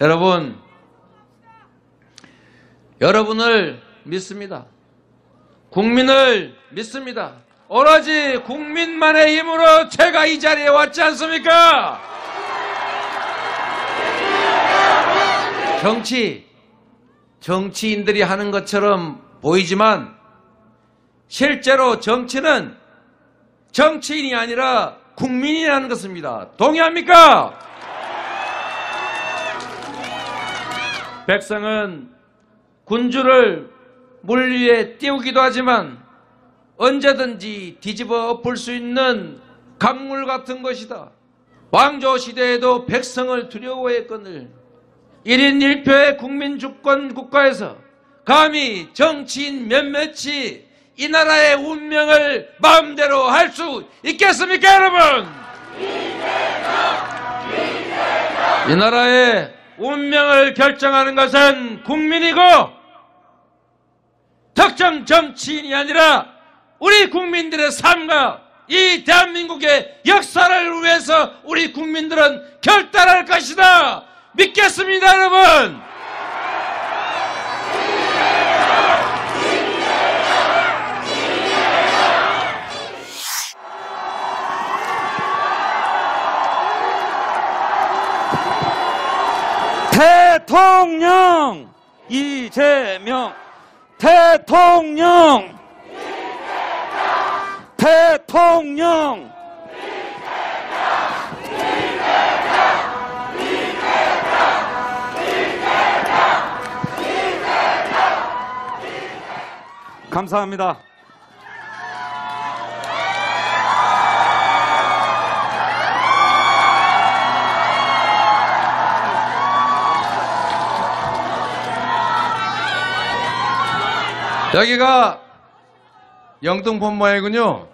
여러분, 여러분을 믿습니다. 국민을 믿습니다. 오로지 국민만의 힘으로 제가 이 자리에 왔지 않습니까? 정치인들이 하는 것처럼 보이지만 실제로 정치는 정치인이 아니라 국민이 하는 것입니다. 동의합니까? 백성은 군주를 물 위에 띄우기도 하지만 언제든지 뒤집어 엎을 수 있는 강물 같은 것이다. 왕조 시대에도 백성을 두려워했거늘 1인 1표의 국민주권 국가에서 감히 정치인 몇몇이 이 나라의 운명을 마음대로 할 수 있겠습니까, 여러분? 이 나라의 운명을 결정하는 것은 국민이고 특정 정치인이 아니라 우리 국민들의 삶과 이 대한민국의 역사를 위해서 우리 국민들은 결단할 것이다. 믿겠습니다, 여러분. 대통령 이재명, 대통령, 대통령, 감사합니다. 여기가 영등포모양이군요.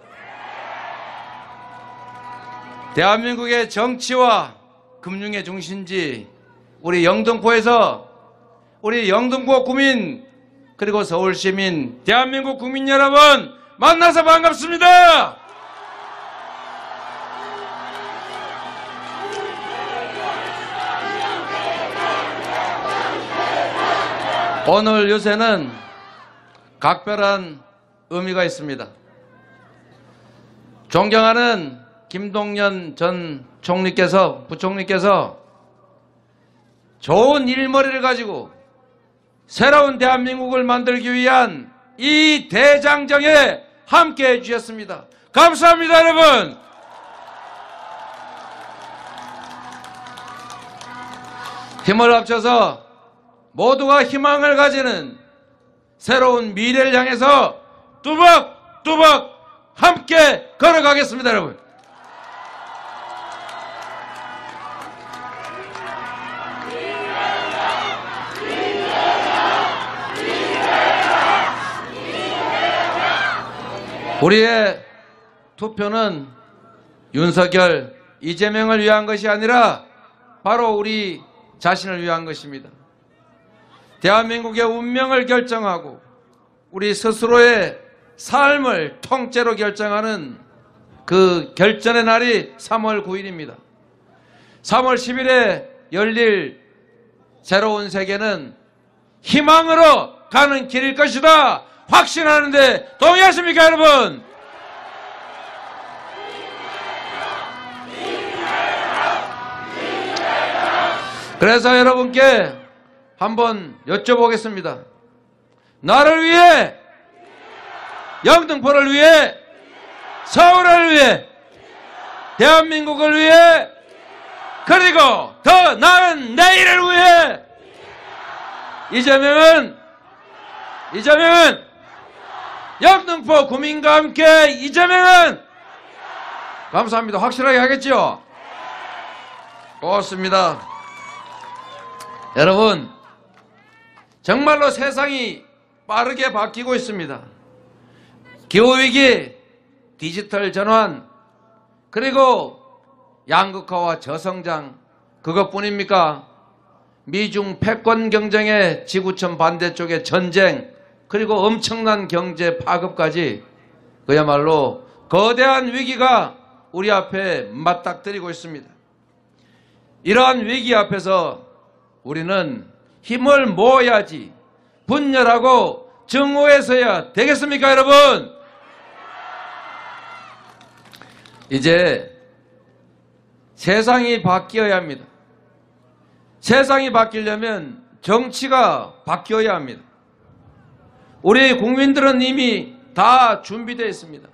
대한민국의 정치와 금융의 중심지 우리 영등포에서 우리 영등포 구민 그리고 서울시민 대한민국 국민 여러분 만나서 반갑습니다. 오늘 유세는 각별한 의미가 있습니다. 존경하는 김동연 전 부총리께서 좋은 일머리를 가지고 새로운 대한민국을 만들기 위한 이 대장정에 함께해 주셨습니다. 감사합니다, 여러분. 힘을 합쳐서 모두가 희망을 가지는 새로운 미래를 향해서 뚜벅뚜벅 함께 걸어가겠습니다, 여러분. 우리의 투표는 윤석열, 이재명을 위한 것이 아니라 바로 우리 자신을 위한 것입니다. 대한민국의 운명을 결정하고 우리 스스로의 삶을 통째로 결정하는 그 결전의 날이 3월 9일입니다. 3월 10일에 열릴 새로운 세계는 희망으로 가는 길일 것이다. 확신하는데 동의하십니까, 여러분? 그래서 여러분께 한번 여쭤보겠습니다. 나를 위해, 영등포를 위해, 서울을 위해, 대한민국을 위해, 그리고 더 나은 내일을 위해 이재명은 영등포 구민과 함께 이재명은 감사합니다. 확실하게 하겠죠? 고맙습니다. 여러분, 정말로 세상이 빠르게 바뀌고 있습니다. 기후위기, 디지털 전환, 그리고 양극화와 저성장, 그것뿐입니까? 미중 패권 경쟁의 지구촌 반대쪽의 전쟁, 그리고 엄청난 경제 파급까지 그야말로 거대한 위기가 우리 앞에 맞닥뜨리고 있습니다. 이러한 위기 앞에서 우리는 힘을 모아야지 분열하고 정오해서야 되겠습니까, 여러분? 이제 세상이 바뀌어야 합니다. 세상이 바뀌려면 정치가 바뀌어야 합니다. 우리 국민들은 이미 다 준비되어 있습니다.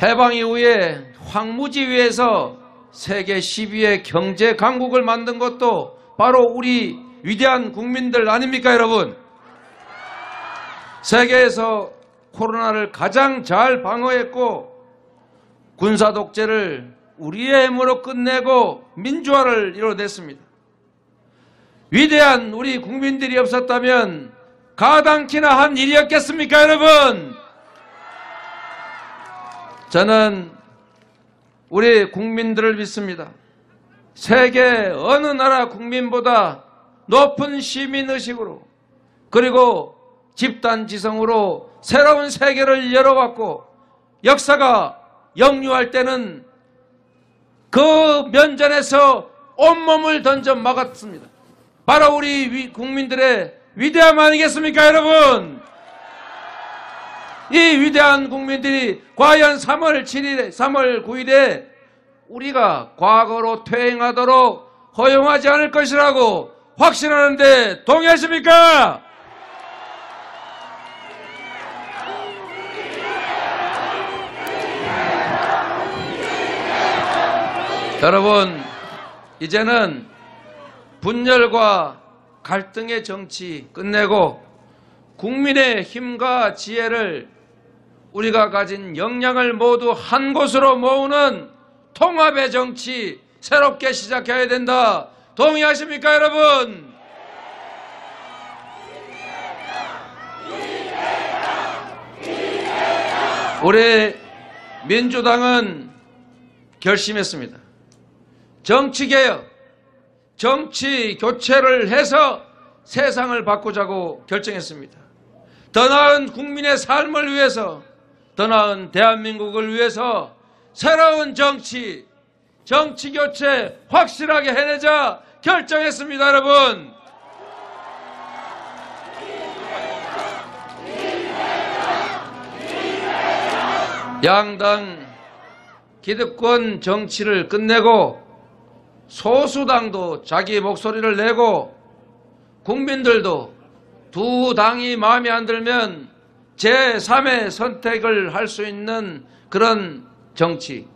해방 이후에 황무지 위에서 세계 10위의 경제 강국을 만든 것도 바로 우리 위대한 국민들 아닙니까, 여러분? 세계에서 코로나를 가장 잘 방어했고 군사 독재를 우리의 힘으로 끝내고 민주화를 이뤄냈습니다. 위대한 우리 국민들이 없었다면 가당키나 한 일이었겠습니까, 여러분? 저는 우리 국민들을 믿습니다. 세계 어느 나라 국민보다 높은 시민의식으로 그리고 집단지성으로 새로운 세계를 열어왔고 역사가 역류할 때는 그 면전에서 온몸을 던져 막았습니다. 바로 우리 국민들의 위대함 아니겠습니까, 여러분? 이 위대한 국민들이 과연 3월 9일에 우리가 과거로 퇴행하도록 허용하지 않을 것이라고 확신하는데 동의하십니까? 여러분, 이제는 분열과 갈등의 정치 끝내고 국민의 힘과 지혜를 우리가 가진 역량을 모두 한 곳으로 모으는 통합의 정치 새롭게 시작해야 된다. 동의하십니까, 여러분? 우리 민주당은 결심했습니다. 정치개혁, 정치교체를 해서 세상을 바꾸자고 결정했습니다. 더 나은 국민의 삶을 위해서, 더 나은 대한민국을 위해서 새로운 정치교체 확실하게 해내자 결정했습니다, 여러분. 양당 기득권 정치를 끝내고 소수당도 자기 목소리를 내고 국민들도 두 당이 마음에 안 들면 제3의 선택을 할 수 있는 그런 정치.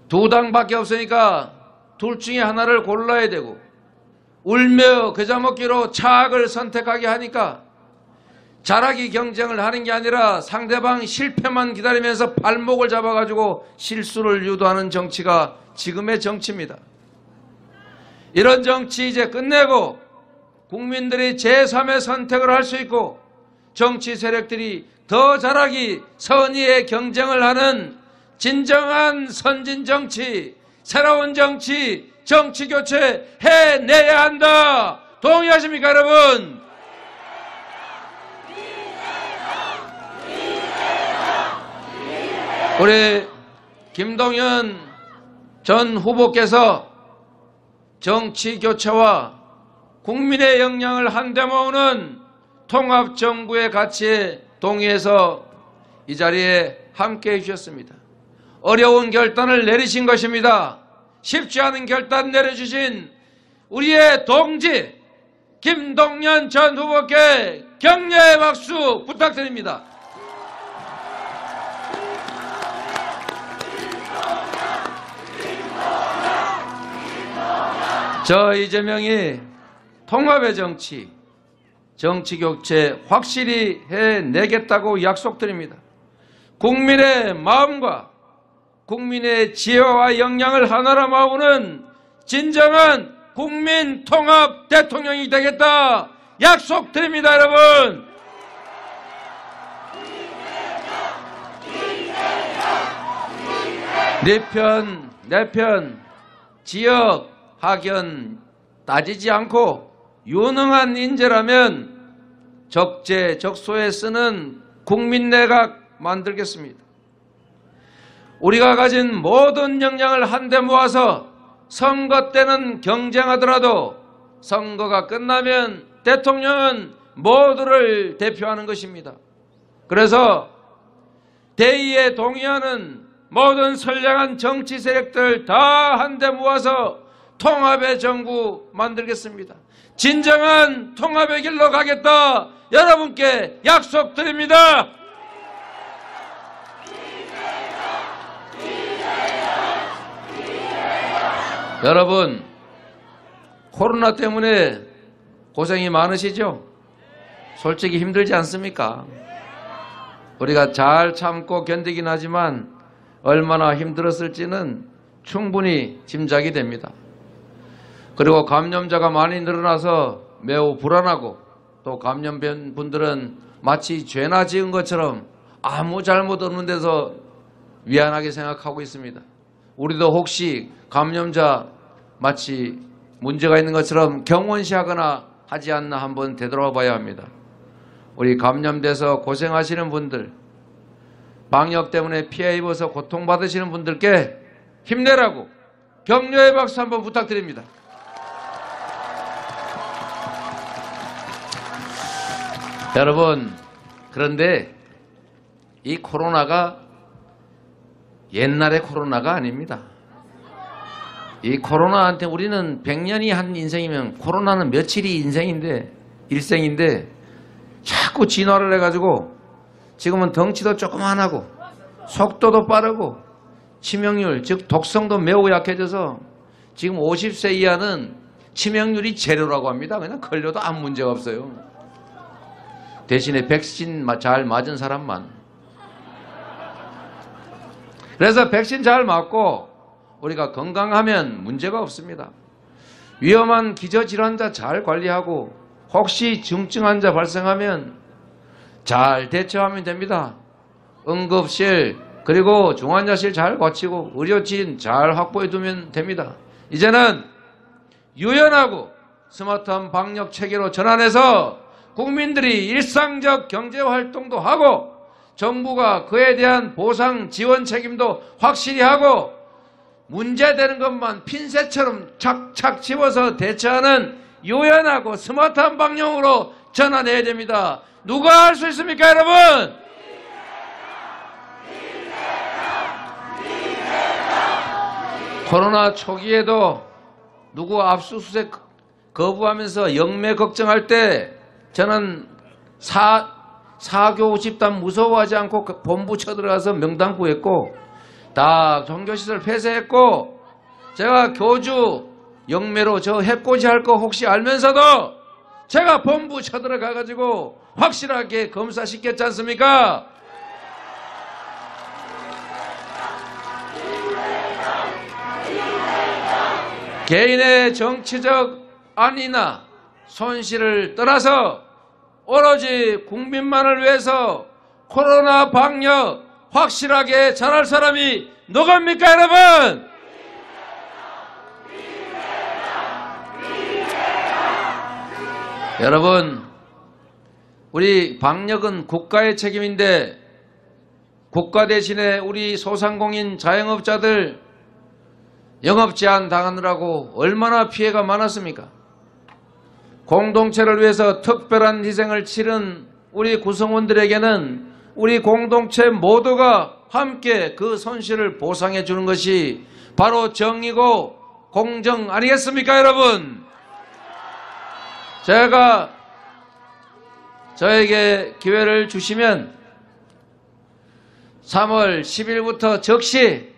두 당밖에 없으니까 둘 중에 하나를 골라야 되고 울며 겨자 먹기로 차악을 선택하게 하니까 잘하기 경쟁을 하는 게 아니라 상대방 실패만 기다리면서 발목을 잡아가지고 실수를 유도하는 정치가 지금의 정치입니다. 이런 정치 이제 끝내고 국민들이 제3의 선택을 할 수 있고 정치 세력들이 더 잘하기 선의의 경쟁을 하는 진정한 선진 정치, 새로운 정치, 정치 교체 해내야 한다. 동의하십니까, 여러분? 우리 김동연 전 후보께서 정치 교체와 국민의 역량을 한데 모으는 통합정부의 가치에 동의해서 이 자리에 함께해 주셨습니다. 어려운 결단을 내리신 것입니다. 쉽지 않은 결단 내려주신 우리의 동지 김동연 전 후보께 격려의 박수 부탁드립니다. 저 이재명이 통합의 정치, 정치교체 확실히 해내겠다고 약속드립니다. 국민의 마음과 국민의 지혜와 역량을 하나로 모으는 진정한 국민 통합 대통령이 되겠다 약속드립니다, 여러분. 내 편 지역 학연 따지지 않고 유능한 인재라면 적재적소에 쓰는 국민내각 만들겠습니다. 우리가 가진 모든 역량을 한데 모아서 선거 때는 경쟁하더라도 선거가 끝나면 대통령은 모두를 대표하는 것입니다. 그래서 대의에 동의하는 모든 선량한 정치 세력들 다 한데 모아서 통합의 정부 만들겠습니다. 진정한 통합의 길로 가겠다. 여러분께 약속드립니다. 여러분, 코로나 때문에 고생이 많으시죠? 솔직히 힘들지 않습니까? 우리가 잘 참고 견디긴 하지만 얼마나 힘들었을지는 충분히 짐작이 됩니다. 그리고 감염자가 많이 늘어나서 매우 불안하고 또 감염된 분들은 마치 죄나 지은 것처럼 아무 잘못 없는 데서 미안하게 생각하고 있습니다. 우리도 혹시 감염자 마치 문제가 있는 것처럼 경원시하거나 하지 않나 한번 되돌아 봐야 합니다. 우리 감염돼서 고생하시는 분들, 방역 때문에 피해 입어서 고통받으시는 분들께 힘내라고 격려의 박수 한번 부탁드립니다. 여러분, 그런데 이 코로나가 옛날의 코로나가 아닙니다. 이 코로나한테 우리는 100년이 한 인생이면 코로나는 며칠이 일생인데 자꾸 진화를 해가지고 지금은 덩치도 조그만하고 속도도 빠르고 치명률, 즉 독성도 매우 약해져서 지금 50세 이하는 치명률이 제로라고 합니다. 그냥 걸려도 아무 문제가 없어요. 대신에 백신 잘 맞은 사람만. 그래서 백신 잘 맞고 우리가 건강하면 문제가 없습니다. 위험한 기저질환자 잘 관리하고 혹시 중증 환자 발생하면 잘 대처하면 됩니다. 응급실 그리고 중환자실 잘 거치고 의료진 잘 확보해 두면 됩니다. 이제는 유연하고 스마트한 방역 체계로 전환해서 국민들이 일상적 경제활동도 하고 정부가 그에 대한 보상 지원 책임도 확실히 하고 문제되는 것만 핀셋처럼 착착 집어서 대처하는 유연하고 스마트한 방향으로 전환해야 됩니다. 누가 할 수 있습니까, 여러분? 코로나 초기에도 누구 압수수색 거부하면서 영매 걱정할 때 저는 사교 집단 무서워하지 않고 본부 쳐들어가서 명당 구했고 다 종교시설 폐쇄했고 제가 교주 영매로 저 해코지 할 거 혹시 알면서도 제가 본부 쳐들어가 가지고 확실하게 검사시켰지 않습니까? 개인의 정치적 안위나 손실을 떠나서 오로지 국민만을 위해서 코로나 방역 확실하게 잘할 사람이 누굽니까, 여러분? 여러분, 우리 방역은 국가의 책임인데 국가 대신에 우리 소상공인 자영업자들 영업 제한 당하느라고 얼마나 피해가 많았습니까? 공동체를 위해서 특별한 희생을 치른 우리 구성원들에게는 우리 공동체 모두가 함께 그 손실을 보상해 주는 것이 바로 정의고 공정 아니겠습니까, 여러분? 제가 저에게 기회를 주시면 3월 10일부터 즉시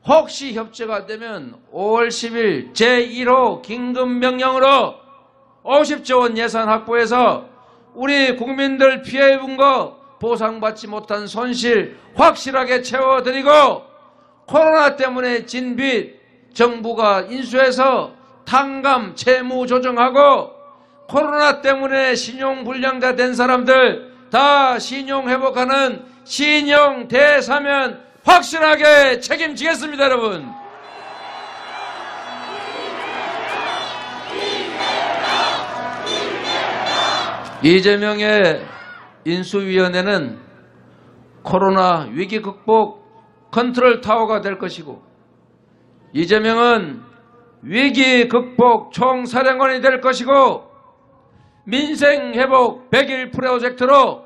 혹시 협조가 안 되면 5월 10일 제1호 긴급명령으로 50조 원 예산 확보해서 우리 국민들 피해 입은 거 보상받지 못한 손실 확실하게 채워드리고 코로나 때문에 진 빚 정부가 인수해서 탕감 채무 조정하고 코로나 때문에 신용불량자 된 사람들 다 신용 회복하는 신용 대사면 확실하게 책임지겠습니다, 여러분. 이재명의 인수위원회는 코로나 위기 극복 컨트롤 타워가 될 것이고 이재명은 위기 극복 총사령관이 될 것이고 민생 회복 100일 프로젝트로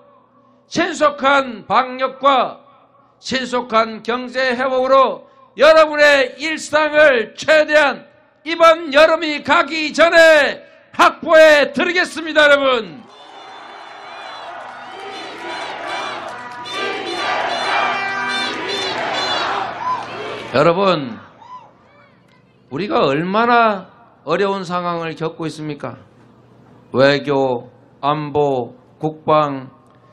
신속한 방역과 신속한 경제 회복으로 여러분의 일상을 최대한 이번 여름이 가기 전에 확보해 드리겠습니다, 여러분. 여러분, 우리가 얼마나 어려운 상황을 겪고 있습니까? 외교, 안보, 국방,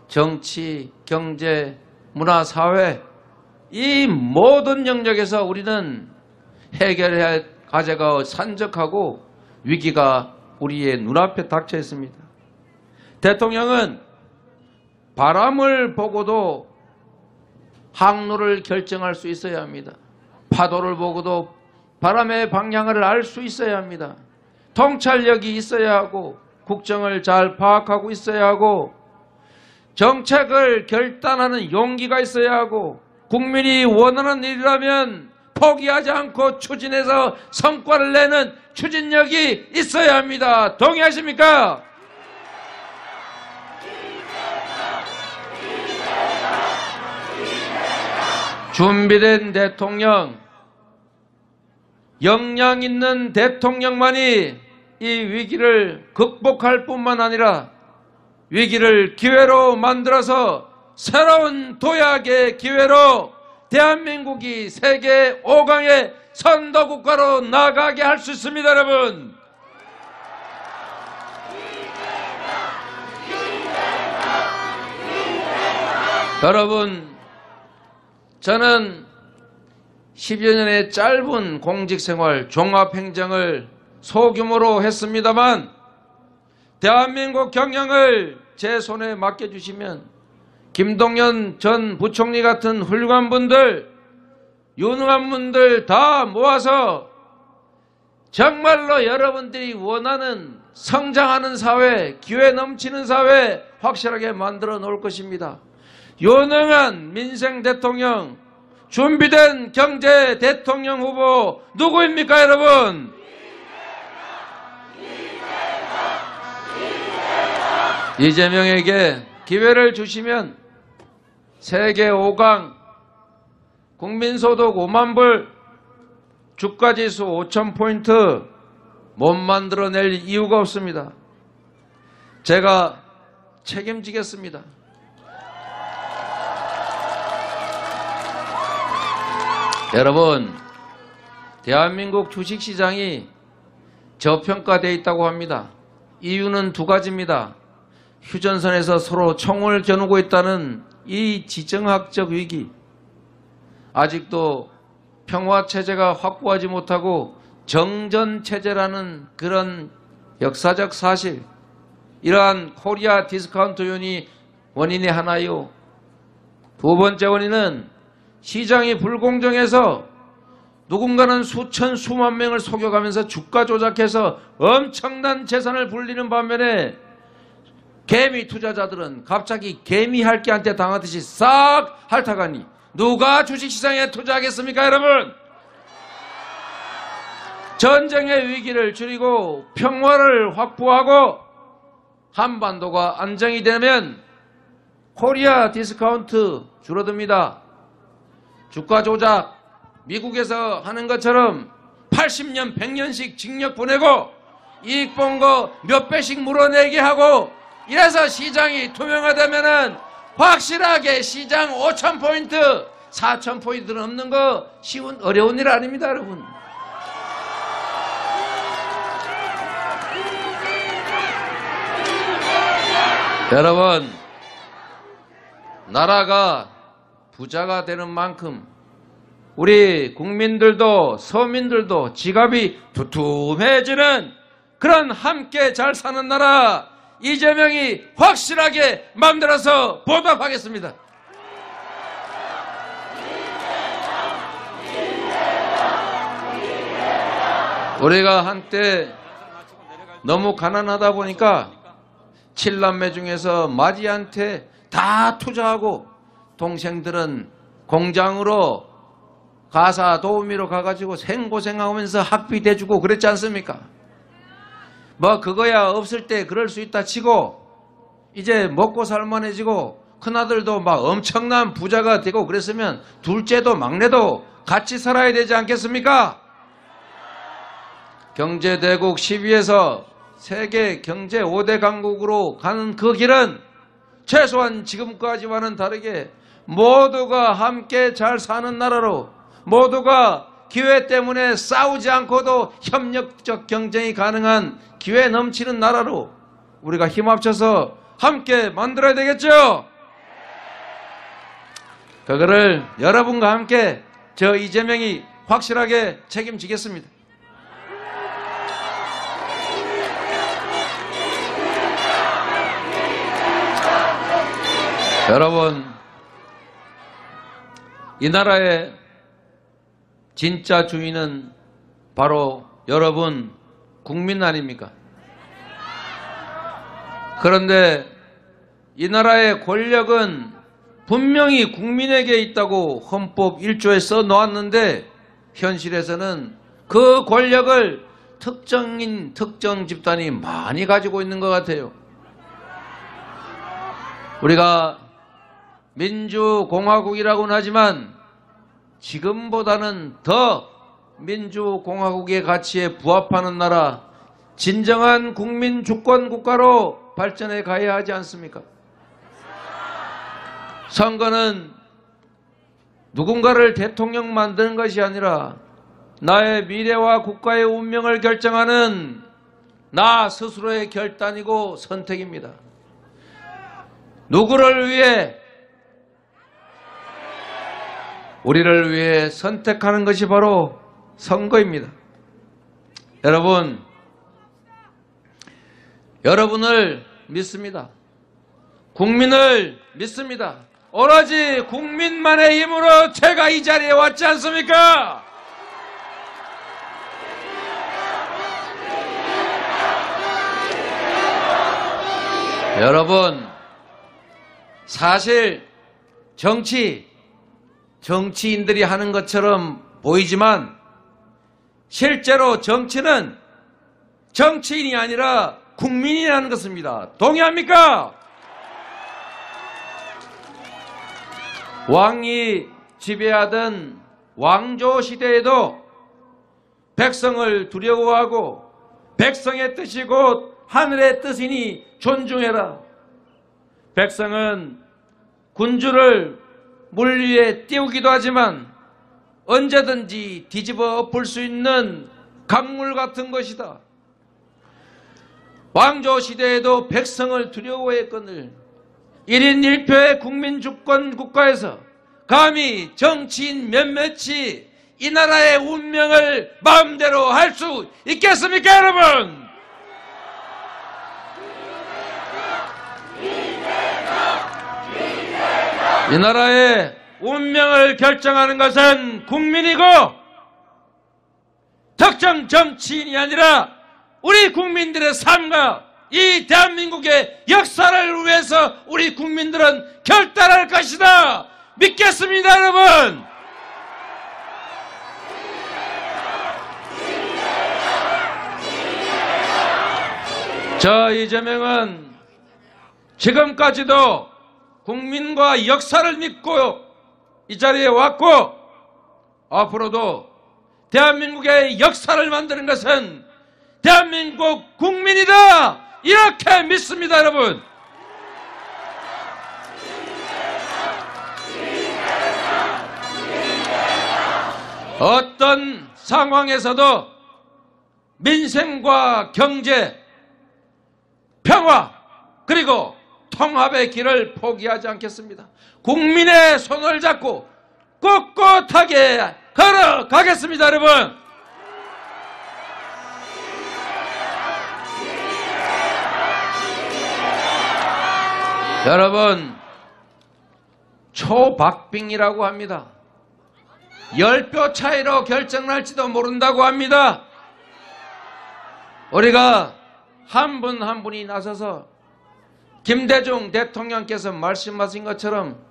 정치, 경제, 문화, 사회 이 모든 영역에서 우리는 해결해야 할 과제가 산적하고 위기가 우리의 눈앞에 닥쳐 있습니다. 대통령은 바람을 보고도 항로를 결정할 수 있어야 합니다. 파도를 보고도 바람의 방향을 알 수 있어야 합니다. 통찰력이 있어야 하고 국정을 잘 파악하고 있어야 하고 정책을 결단하는 용기가 있어야 하고 국민이 원하는 일이라면 포기하지 않고 추진해서 성과를 내는 추진력이 있어야 합니다. 동의하십니까? 준비된 대통령, 역량 있는 대통령만이 이 위기를 극복할 뿐만 아니라 위기를 기회로 만들어서 새로운 도약의 기회로 대한민국이 세계 5강의 선도국가로 나가게 할 수 있습니다, 여러분. 여러분, 저는 10여 년의 짧은 공직생활 종합행정을 소규모로 했습니다만 대한민국 경영을 제 손에 맡겨주시면 김동연 전 부총리 같은 훌륭한 분들, 유능한 분들 다 모아서 정말로 여러분들이 원하는 성장하는 사회, 기회 넘치는 사회 확실하게 만들어 놓을 것입니다. 유능한 민생 대통령, 준비된 경제 대통령 후보 누구입니까, 여러분? 이재명에게 기회를 주시면 세계 5강, 국민소득 5만 불, 주가지수 5,000포인트 못 만들어낼 이유가 없습니다. 제가 책임지겠습니다. 여러분, 대한민국 주식시장이 저평가되어 있다고 합니다. 이유는 두 가지입니다. 휴전선에서 서로 총을 겨누고 있다는 이 지정학적 위기, 아직도 평화체제가 확보하지 못하고 정전체제라는 그런 역사적 사실, 이러한 코리아 디스카운트 원인이 하나요. 두 번째 원인은 시장이 불공정해서 누군가는 수천 수만 명을 속여가면서 주가 조작해서 엄청난 재산을 불리는 반면에 개미 투자자들은 갑자기 개미 할기한테 당하듯이 싹 핥아가니 누가 주식시장에 투자하겠습니까, 여러분? 전쟁의 위기를 줄이고 평화를 확보하고 한반도가 안정이 되면 코리아 디스카운트 줄어듭니다. 주가 조작, 미국에서 하는 것처럼 80년, 100년씩 징역 보내고 이익 본 거 몇 배씩 물어내게 하고 이래서 시장이 투명화되면은 확실하게 시장 5,000포인트, 4,000포인트 넘는 거 어려운 일 아닙니다, 여러분. 여러분, 나라가 부자가 되는 만큼 우리 국민들도 서민들도 지갑이 두툼해지는 그런 함께 잘 사는 나라 이재명이 확실하게 만들어서 보답하겠습니다. 우리가 한때 너무 가난하다 보니까 7남매 중에서 마지한테 다 투자하고 동생들은 공장으로 가사 도우미로 가가지고 생고생하면서 학비 대주고 그랬지 않습니까? 뭐 그거야 없을 때 그럴 수 있다 치고 이제 먹고 살만해지고 큰아들도 막 엄청난 부자가 되고 그랬으면 둘째도 막내도 같이 살아야 되지 않겠습니까? 경제대국 10위에서 세계 경제 5대 강국으로 가는 그 길은 최소한 지금까지와는 다르게 모두가 함께 잘 사는 나라로, 모두가 기회 때문에 싸우지 않고도 협력적 경쟁이 가능한 기회 넘치는 나라로 우리가 힘 합쳐서 함께 만들어야 되겠죠? 그거를 여러분과 함께 저 이재명이 확실하게 책임지겠습니다. 여러분, 이 나라의 진짜 주인은 바로 여러분 국민 아닙니까? 그런데 이 나라의 권력은 분명히 국민에게 있다고 헌법 1조에 써 놓았는데 현실에서는 그 권력을 특정 집단이 많이 가지고 있는 것 같아요. 우리가 민주공화국이라고는 하지만 지금보다는 더 민주공화국의 가치에 부합하는 나라, 진정한 국민 주권 국가로 발전해 가야 하지 않습니까? 선거는 누군가를 대통령 만드는 것이 아니라 나의 미래와 국가의 운명을 결정하는 나 스스로의 결단이고 선택입니다. 누구를 위해? 우리를 위해 선택하는 것이 바로 선거입니다. 여러분, 여러분을 믿습니다. 국민을 믿습니다. 오로지 국민만의 힘으로 제가 이 자리에 왔지 않습니까? 여러분, 사실 정치인들이 하는 것처럼 보이지만 실제로 정치는 정치인이 아니라 국민이 하는 것입니다. 동의합니까? 왕이 지배하던 왕조 시대에도 백성을 두려워하고 백성의 뜻이 곧 하늘의 뜻이니 존중해라. 백성은 군주를 물 위에 띄우기도 하지만 언제든지 뒤집어 엎을 수 있는 강물 같은 것이다. 왕조 시대에도 백성을 두려워했거늘 1인 1표의 국민주권 국가에서 감히 정치인 몇몇이 이 나라의 운명을 마음대로 할 수 있겠습니까, 여러분? 이 나라의 운명을 결정하는 것은 국민이고 특정 정치인이 아니라 우리 국민들의 삶과 이 대한민국의 역사를 위해서 우리 국민들은 결단할 것이다. 믿겠습니다, 여러분. 저 이재명은 지금까지도 국민과 역사를 믿고 이 자리에 왔고 앞으로도 대한민국의 역사를 만드는 것은 대한민국 국민이다. 이렇게 믿습니다, 여러분. 어떤 상황에서도 민생과 경제, 평화, 그리고 통합의 길을 포기하지 않겠습니다. 국민의 손을 잡고 꼿꼿하게 걸어가겠습니다, 여러분. 여러분, 초박빙이라고 합니다. 10표 차이로 결정날지도 모른다고 합니다. 우리가 한 분 한 분이 나서서 김대중 대통령께서 말씀하신 것처럼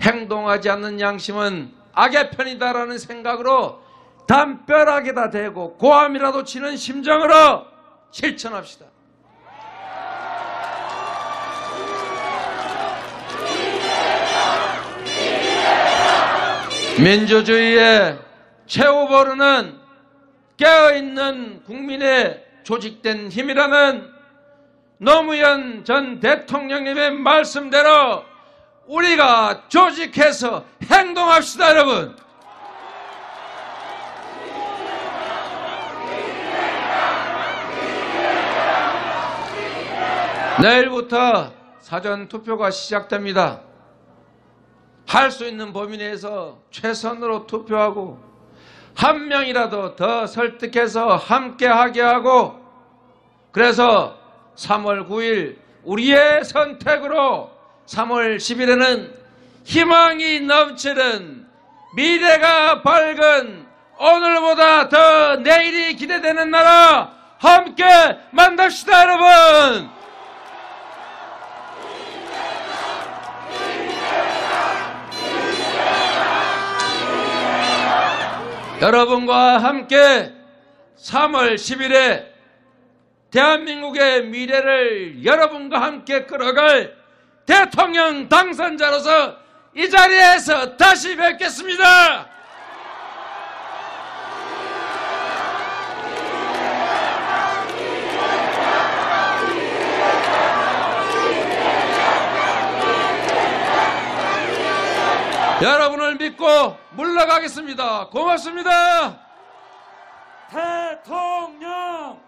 행동하지 않는 양심은 악의 편이다라는 생각으로 담벼락에다 대고 고함이라도 치는 심정으로 실천합시다. 민주주의의 최후보루는 깨어있는 국민의 조직된 힘이라는 노무현 전 대통령님의 말씀대로 우리가 조직해서 행동합시다, 여러분. 내일부터 사전투표가 시작됩니다. 할 수 있는 범위 내에서 최선으로 투표하고 한 명이라도 더 설득해서 함께하게 하고, 그래서 3월 9일 우리의 선택으로 3월 10일에는 희망이 넘치는 미래가 밝은 오늘보다 더 내일이 기대되는 나라 함께 만납시다, 여러분. 여러분과 함께 3월 10일에 대한민국의 미래를 여러분과 함께 끌어갈 대통령 당선자로서 이 자리에서 다시 뵙겠습니다. 여러분을 믿고 물러가겠습니다. 고맙습니다. 대통령!